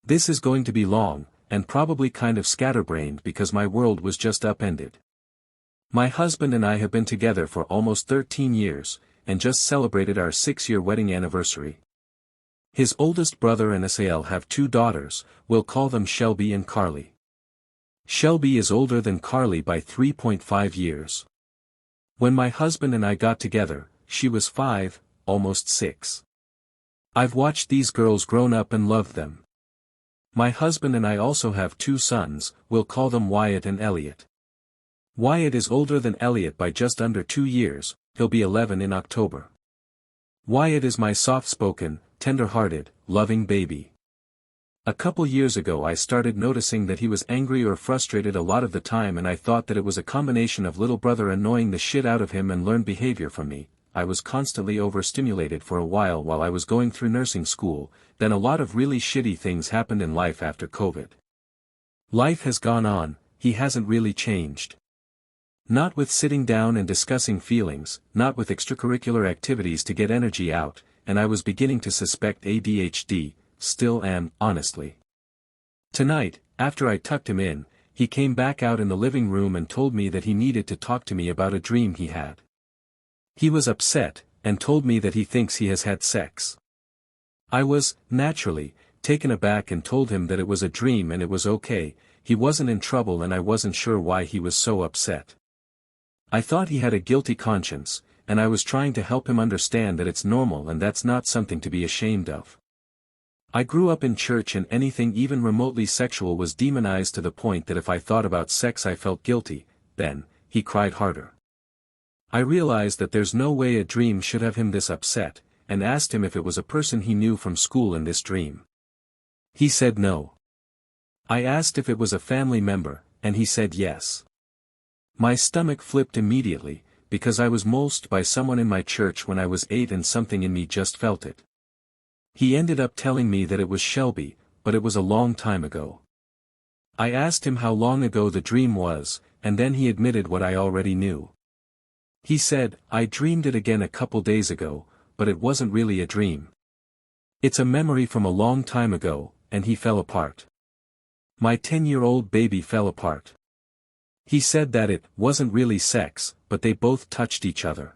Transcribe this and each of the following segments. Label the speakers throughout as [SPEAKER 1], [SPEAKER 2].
[SPEAKER 1] This is going to be long, and probably kind of scatterbrained because my world was just upended. My husband and I have been together for almost 13 years, and just celebrated our 6-year wedding anniversary. His oldest brother and Asael have 2 daughters, we'll call them Shelby and Carly. Shelby is older than Carly by 3.5 years. When my husband and I got together, she was 5, almost 6. I've watched these girls grown up and loved them. My husband and I also have 2 sons, we'll call them Wyatt and Elliot. Wyatt is older than Elliot by just under 2 years, he'll be 11 in October. Wyatt is my soft-spoken, tender-hearted, loving baby. A couple years ago I started noticing that he was angry or frustrated a lot of the time, and I thought that it was a combination of little brother annoying the shit out of him and learned behavior from me. I was constantly overstimulated for a while I was going through nursing school, then a lot of really shitty things happened in life after COVID. Life has gone on, he hasn't really changed. Not with sitting down and discussing feelings, not with extracurricular activities to get energy out, and I was beginning to suspect ADHD, still am, honestly. Tonight, after I tucked him in, he came back out in the living room and told me that he needed to talk to me about a dream he had. He was upset, and told me that he thinks he has had sex. I was, naturally, taken aback and told him that it was a dream and it was okay, he wasn't in trouble and I wasn't sure why he was so upset. I thought he had a guilty conscience, and I was trying to help him understand that it's normal and that's not something to be ashamed of. I grew up in church and anything even remotely sexual was demonized to the point that if I thought about sex I felt guilty. Then, he cried harder. I realized that there's no way a dream should have him this upset, and asked him if it was a person he knew from school in this dream. He said no. I asked if it was a family member, and he said yes. My stomach flipped immediately, because I was molested by someone in my church when I was 8 and something in me just felt it. He ended up telling me that it was Shelby, but it was a long time ago. I asked him how long ago the dream was, and then he admitted what I already knew. He said, I dreamed it again a couple days ago, but it wasn't really a dream. It's a memory from a long time ago, and he fell apart. My 10-year-old baby fell apart. He said that it wasn't really sex, but they both touched each other.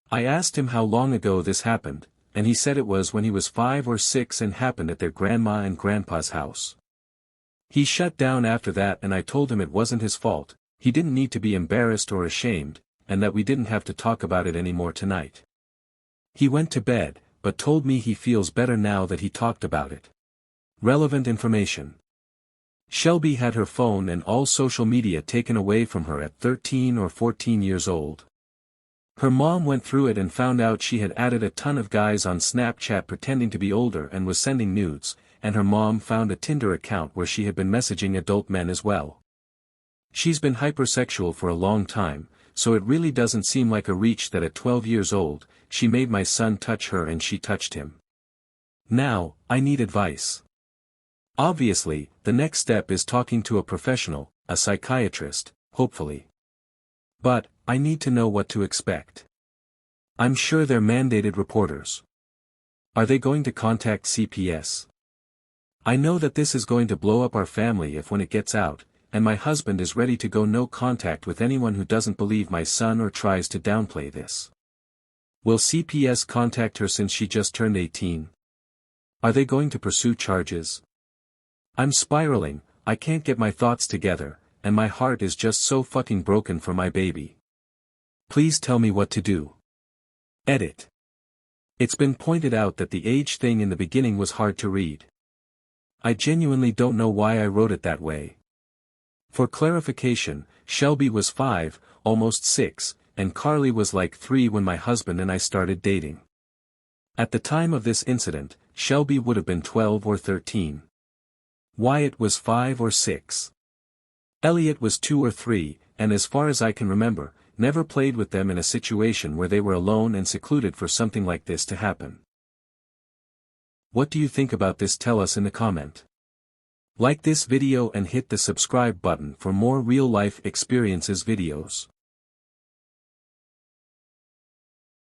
[SPEAKER 1] I asked him how long ago this happened, and he said it was when he was 5 or 6 and happened at their grandma and grandpa's house. He shut down after that and I told him it wasn't his fault, he didn't need to be embarrassed or ashamed, and that we didn't have to talk about it anymore tonight. He went to bed, but told me he feels better now that he talked about it. Relevant information. Shelby had her phone and all social media taken away from her at 13 or 14 years old. Her mom went through it and found out she had added a ton of guys on Snapchat pretending to be older and was sending nudes, and her mom found a Tinder account where she had been messaging adult men as well. She's been hypersexual for a long time, so it really doesn't seem like a reach that at 12 years old, she made my son touch her and she touched him. Now, I need advice. Obviously, the next step is talking to a professional, a psychiatrist, hopefully. But, I need to know what to expect. I'm sure they're mandated reporters. Are they going to contact CPS? I know that this is going to blow up our family if when it gets out, and my husband is ready to go no contact with anyone who doesn't believe my son or tries to downplay this. Will CPS contact her since she just turned 18? Are they going to pursue charges? I'm spiraling, I can't get my thoughts together, and my heart is just so fucking broken for my baby. Please tell me what to do. Edit. It's been pointed out that the age thing in the beginning was hard to read. I genuinely don't know why I wrote it that way. For clarification, Shelby was 5, almost 6, and Carly was like 3 when my husband and I started dating. At the time of this incident, Shelby would have been 12 or 13. Wyatt was 5 or 6. Elliot was 2 or 3, and as far as I can remember, never played with them in a situation where they were alone and secluded for something like this to happen. What do you think about this? Tell us in the comment. Like this video and hit the subscribe button for more real-life experiences videos.